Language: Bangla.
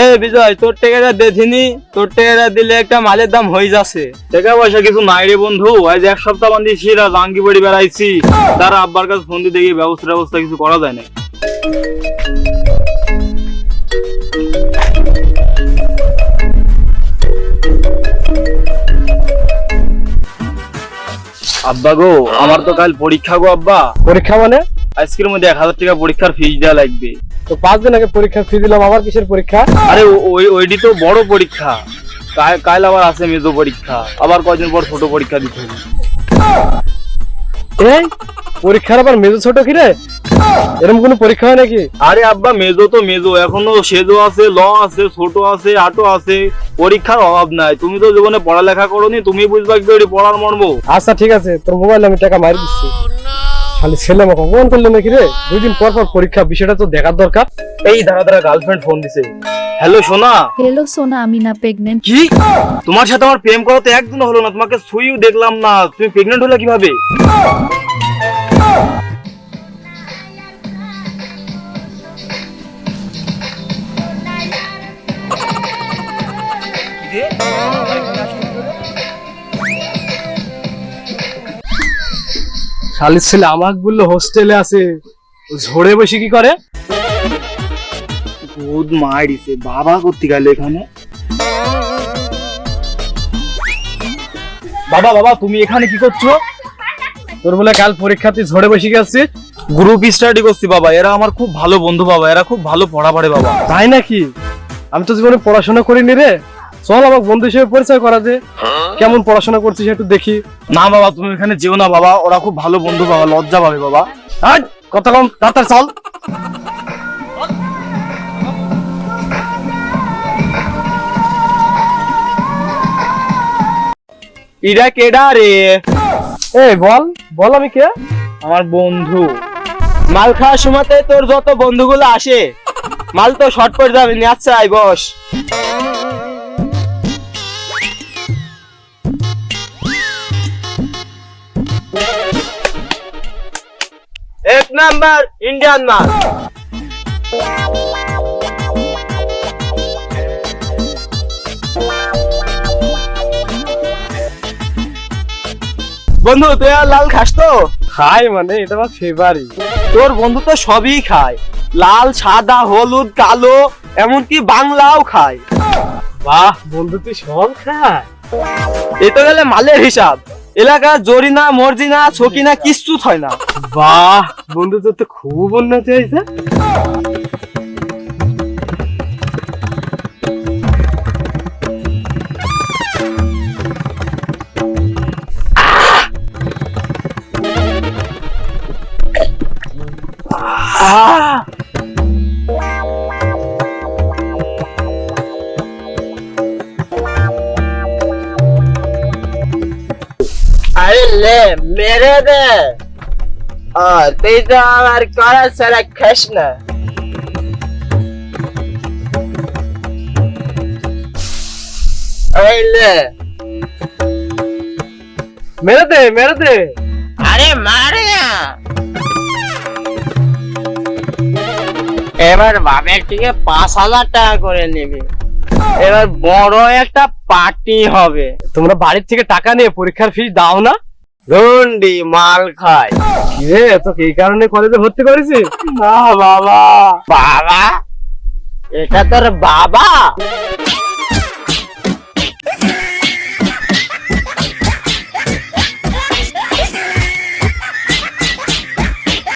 এ বিজয়, তোর টাকাটা দেখিনি, তোর টাকাটা দিলে একটা মালের দাম হয়ে যাচ্ছে। টাকা পয়সা কিছু নাই রে বন্ধু, আজ এক সপ্তাহ বান্ধি সেরা জাঙ্গি বাড়ি বেড়াইছি, তার আব্বার কাছে ফোন দিয়ে দেখি ব্যবস্থা কিছু করা যায় না। আব্বা গো, আমার তো কাল পরীক্ষা গো আব্বা। পরীক্ষা মানে? আজকের মধ্যে 1000 টাকা পরীক্ষার ফিস দেওয়া লাগবে। তো 5 দিন আগে পরীক্ষার ফি দিলাম, আবার কিসের পরীক্ষা? আরে ওইটি তো বড় পরীক্ষা, কাল আবার আছে মেজো পরীক্ষা, আবার কয়দিন পর ছোট পরীক্ষা দিতে হবে। এই পরীক্ষার আবার মেজো ছোট কি রে? এরকম কোনো পরীক্ষা হয় নাকি? আরে আব্বা, মেজো তো মেজো, এখনো সেজো আছে, ল আছে, ছোট আছে, আটো আছে, পরীক্ষার অভাব নাই। তুমি তো জীবনে পড়ালেখা করোনি, তুমি বুঝবা কি করে পড়ার মর্ম। আচ্ছা ঠিক আছে, তোর মোবাইল আমি টাকা মারি দিচ্ছি। খালি ছেলে মতো ফোন করলে নাকি রে? 2 দিন পর পর পরীক্ষা, বিষয়টা তো দেখার দরকার। এই দাঁড়া, গার্লফ্রেন্ড ফোন দিছে। হ্যালো সোনা। হ্যালো সোনা, আমি না প্রেগনেন্ট। কি? তোমার সাথে আমার প্রেম করা তো একদিন হলো না, তোমাকে ছুঁইও দেখলাম না, তুমি প্রেগনেন্ট হলে কিভাবে? শালির ছেলে আমাকে বললো হোস্টেলে আছে, ঝড়ে বসে কি করে? বহুত মার দিছে, বাবা করতে গেল এখানে। বাবা তুমি এখানে কি করছো? তোর বলে কাল পরীক্ষাতে ঝড়ে বসে গেছিস? গ্রুপ স্টাডি করছি বাবা, এরা আমার খুব ভালো বন্ধু বাবা, এরা খুব ভালো পড়া পড়ে বাবা। তাই নাকি? আমি তো জীবনে পড়াশোনা করিনি রে, চল আমাকে বন্ধু হিসেবে পরিচয় করা দে। কেমন পড়াশোনা করছিস একটু দেখি। না বাবা, তুমি এখানে যেও না বাবা, ওরা খুব ভালো বন্ধু বাবা, লজ্জা পাবে বাবা। কথা কম, তাড়াতাড়ি চল। ইরা কেডা রে? এই বল বল, আমি কে? আমার বন্ধু। মাল খাওয়ার সময়তে তোর যত বন্ধুগুলো আসে, মাল তো শর্ট পড়ে যাবে নি। আচ্ছা আই বস। এক নাম্বার ইন্ডিয়ান মাল। বন্ধু তুই আর লাল খাস তো? খাই মানে, এটা আমার ফেভারিট। তোর বন্ধু তো সবই খায়, লাল, সাদা, হলুদ, কালো, এমনকি বাংলাও খায়। বাহ বন্ধু, তুই সব খাস? এ তো গেলে মালের হিসাব, এলাকার জরিনা, মর্জিনা, ছকিনা কিচ্ছু হয় না। বাহ বন্ধু, তোর তো খুব উন্নতি হয়েছে। আরে লে মেরে দে, তুই তো আমার করার ছাড়া খাস না। মেরে দে মেরে দে। আরে মারে না, এবার বাপের থেকে 5000 টাকা করে নিবি, এবার বড় একটা পার্টি হবে। তোমরা বাড়ির থেকে টাকা নিয়ে পরীক্ষার ফি দাও না? রন্ডি মাল খায়। কিরে, তো এই কারণে কলেজে ভর্তি করেছিস? না বাবা। বাবা? এটা তোর বাবা?